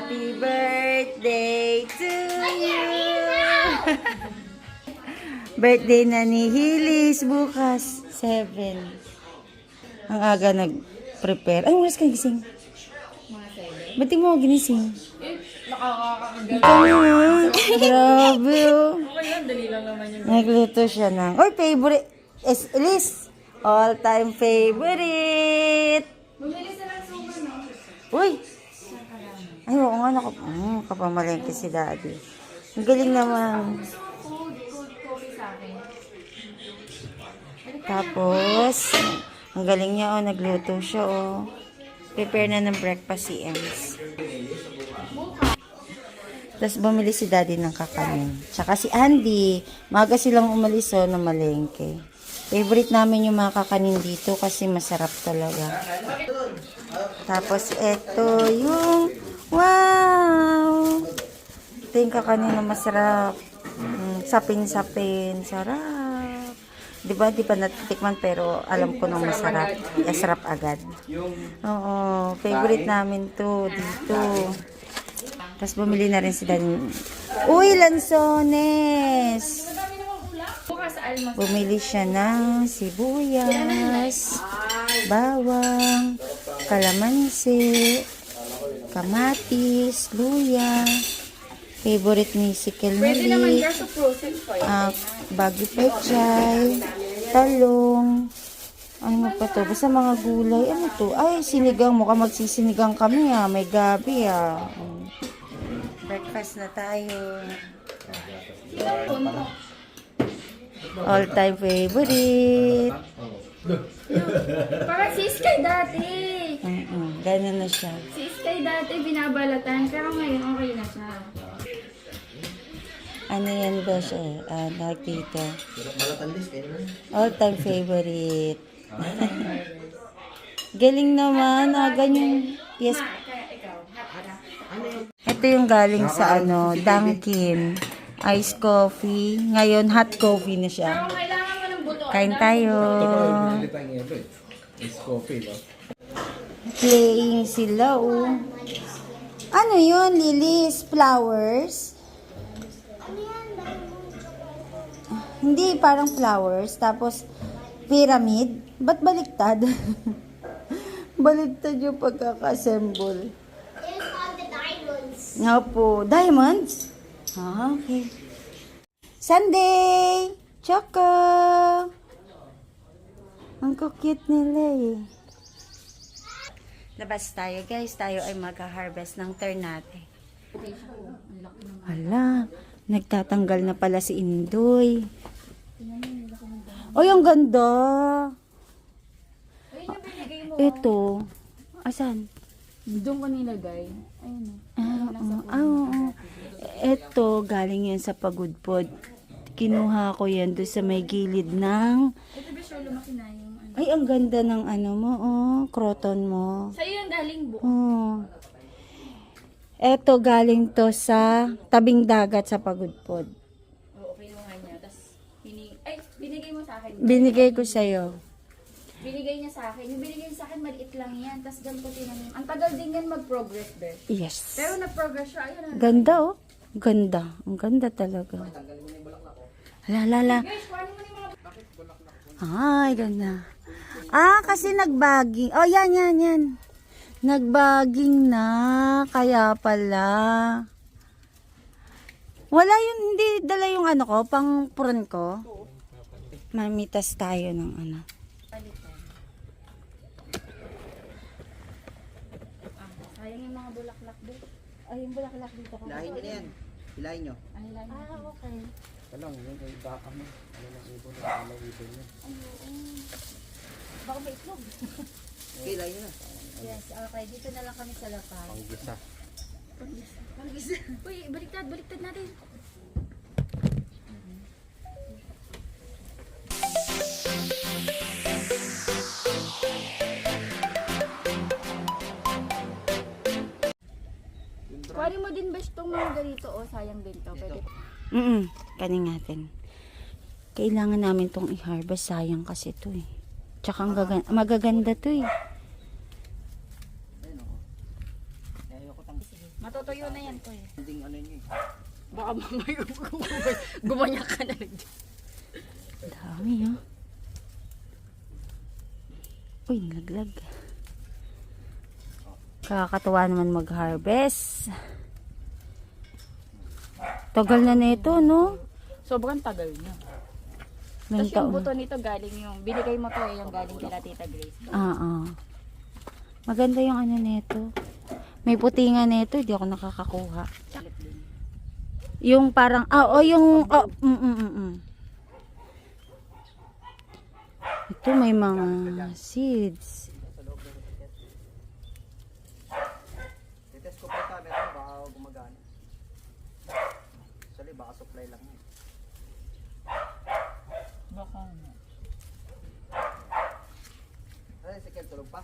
Happy birthday to you. Birthday na ni Hilis bukas. 7. Ang aga nag-prepare. Ay, oras ka gising? Ba't di mo ginising? Ikaw naman. Grabe oh. Dali lang naman yung... Nagluto siya ng... Oy, favorite. Elise. All-time favorite. Bumili sa lang suman, no? Uy. Ay, oo nga. Kapamalengke si Daddy. Ang galing naman. Cold coffee sa akin. Tapos, ang galing niya oh. Nagluto siya oh. Prepare na ng breakfast si Ems. Tapos bumili si Daddy ng kakanin. Tsaka si Andy. Maga silang umalis oh, na malengke. Favorite namin yung mga kakanin dito kasi masarap talaga. Tapos eto yung wow! Ito yung kakanin na masarap. Sapin-sapin. Sarap. Diba? Di pa natitikman pero alam ko nang masarap. Sarap agad. Oo. Favorite namin to dito. Tapos bumili na rin si Daddy. Uy, lansones! Bukas sa almas. Bumili siya ng sibuyas, bawang, kalamansi, kamatis, luya. Favorite ni si Pwede naman Kelly. kaso frozen po eh. Bagyo pechay, talong. Ano pa to? Basta mga gulay. Ano to? Ay, sinigang. Mukhang magsisinigang kami ah. May gabi ah. Breakfast na tayo. All-time favorite. Parang si Sky dati. Ganun na siya. Si Sky dati binabalatan pero ngayon okay na siya. Ano yan ba siya? Nakikita. All-time favorite. Galing naman. Ganyan. Yes. Kaya ikaw, hot na. Ito yung galing sa Dunkin. Ice coffee. Ngayon, hot coffee na siya. Pero kailangan mo ng buto. Kain tayo. It's coffee, no? Playing sila, oh. Ano yun, Lily's flowers? Hindi, parang flowers. Tapos, pyramid. Ba't baliktad? Baliktad yung pagkaka-assemble. It's called the diamonds. Nga po. Diamonds? Okay. Sunday! Choco! Ang cute nila eh. Labas tayo guys. Tayo ay mag-harvest ng ternate. Hala, nagtatanggal na pala si Indoy. Ay, ang ganda! Ayun yung binigay mo. Ito. Asan? Doon ko nilagay. Ayun Oo. Ito, galing yan sa pagudpod. Kinuha ko yan doon sa may gilid ng... Ito ba siya lumaki na yung ano? Ay, ang ganda ng ano mo, croton mo. Sa'yo yung galing buo. Oh. Ito, galing to sa tabing dagat sa pagudpod. Oo, kinuha niya. Tapos, binigay mo sa akin. Binigay ko sa'yo. Binigay niya sa akin. Yung binigay niya sa akin, maliit lang yan. Tapos ganito tinanim. Ang tagal din yan mag-progress, be. Yes. Pero nag-progress siya. Ayun na. Ganda, oh. Ganda. Ang ganda talaga. Hala. Guys, kuhanin mo na yung mga... Ay, ganda. Kasi nagbaging. Oh, yan. Nagbaging na. Kaya pala. Wala yun, hindi dala yung ano ko, pang puron ko. Mamitas tayo ng ano. Sayang yung mga bulaklak dito. Ay, yung bulaklak dito. Hilahin nyo na yan. Hilahin nyo. Okay. Alam, yun ay baka mo. Ano lang ibon na ano ibon nyo. Baka may itlog. Okay, hilahin nyo na. Yes, okay. Dito na lang kami sa lapay. Panggisa. Uy, baliktad natin. Kuhanin mo din ba itong mga ganito? O, sayang din to. Pwede. Kanin natin. Kailangan namin tong i-harvest. Sayang kasi to eh. Tsaka ang magaganda to eh. Matutuyo Tuyo na yan ko eh. Hindi ano niyo eh. Baka mamaya gumanyak ka na lang. Dami, oh. Uy, nalaglag. Kakatuwa naman mag-harvest. Tagal na nito, no? Sobrang tagal na. Ilang Tapos yung taon? buto nito galing yung, binigay mo to eh, yung galing kila Tita Grace. Maganda yung ano nito. May puti nga nito, hindi ako nakakakuha. Sakit din. Yung parang, yung, Ito may mga seeds. Titest ko pa yung camera, baka gumagana. Actually, baka supply lang yun. Baka na. Ay, si Ken, tulog pa?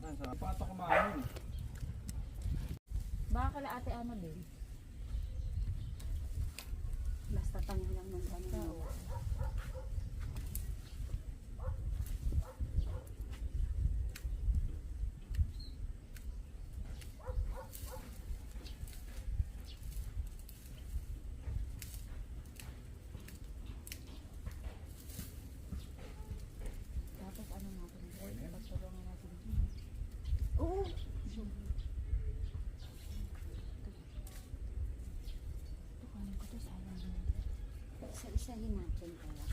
Ang sarap. Pato kumain. Baka kala ate ano din. Basta tanong lang ng ganun. Tapos ano natin? Pagtulungan natin. Oo. Tukanin ko to sayang. Isa-isahin natin kaya.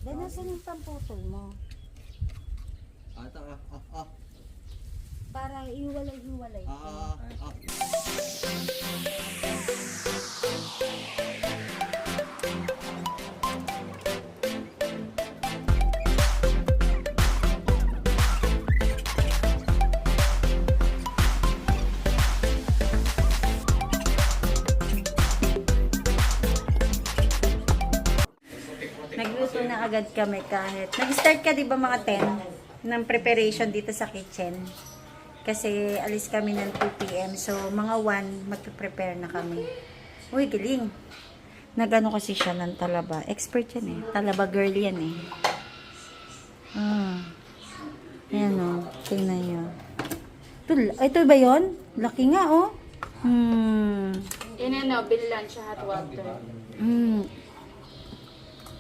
Dahil nasan yung pamputol mo? Ata, Para iwalay-iwalay. Nagluto na agad kami kahit. Nag-start ka di ba mga 10 ng preparation dito sa kitchen? Kasi alis kami ng 2 p.m. So mga 1 magpe-prepare na kami. Uy, galing. Nagano kasi siya ng talaba. Expert yan eh. Talaba girl yan eh. Ayan o. Tingnan nyo. Ito ba yon? Laki nga oh. Inano, bilan siya hot water.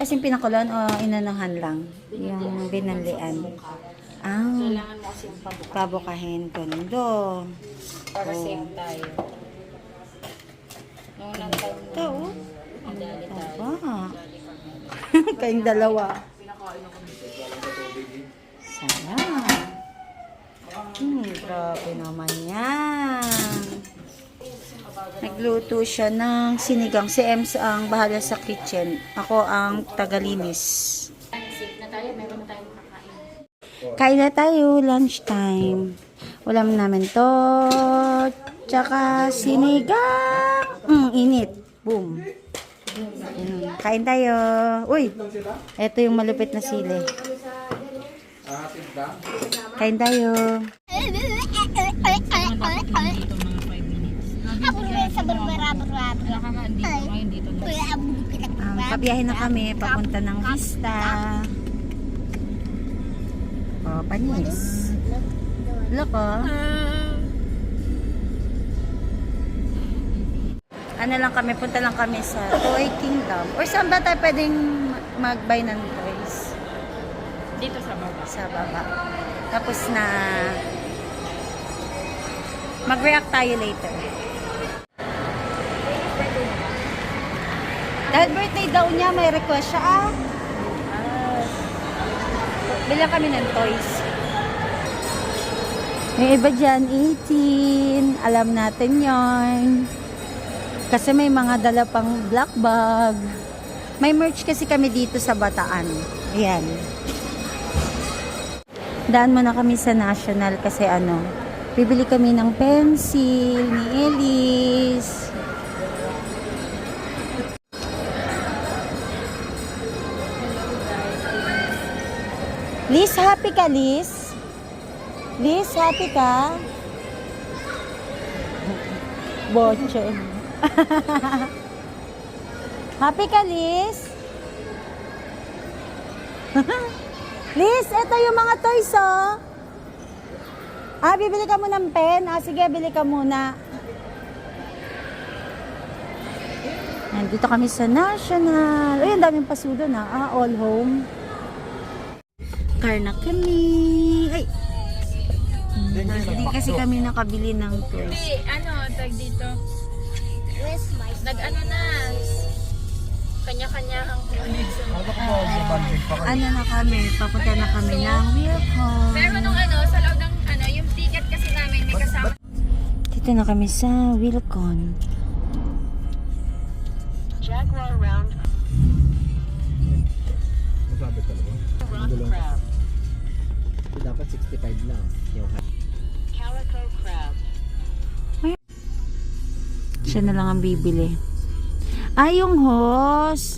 As in pinakulan o inanahan lang? Yung binanlian. Kailangan mo kasi yung pabuka. Pabukahin. Tondo. Para safe tayo. Noong nang time mo, Ito oh. madali tayo. Aba. Kayong dalawa. Sarap. Grabe naman yan. Nagluto siya ng sinigang. Si Ems ang bahala sa kitchen. Ako ang tagalinis. Safe na tayo, meron na tayong kakain. Kain na tayo, lunchtime. Ulam namin to. Tsaka sinigang. Init. Boom. Kain tayo. Uy, eto yung malupit na sili. Kain tayo. Pabiyahin na kami papunta ng Vista. Panis. Look oh. Ano lang kami, punta lang kami sa Toy Kingdom. Or saan ba tayo pwedeng mag-buy ng toys? Dito sa baba. Sa baba. Tapos na mag-react tayo later. Dahil birthday daw niya, may request siya. Bilang kami ng toys. May iba dyan, 18. Alam natin yon. Kasi may mga dala pang black bag. May merch kasi kami dito sa Bataan. Ayan. Daan muna kami sa National kasi bibili kami ng pencil ni Elise. Liz, happy ka, Liz? Liz, happy ka? Boche. Happy ka, Liz? Liz, ito yung mga toys, oh. Bibili ka muna ng pen? Sige, bili ka muna. Nandito kami sa National. Ay, ang daming pasudo na. All home. Car na kami. Ay! Hindi kasi kami nakabili ng toys. Hindi, tag dito. Where's my Nag-ano na. Kanya-kanyahang connection. Ano ko ba? May budget pa kayo. Ano na kami? Papunta na kami ng Wilcon. Pero nung sa loob ng yung ticket kasi namin may kasama. Dito na kami sa Wilcon. Jaguar round Masabi talaga. crab, Dapat 65 lang. Yung calico crab, Siya na lang ang bibili. Ay, yung hose.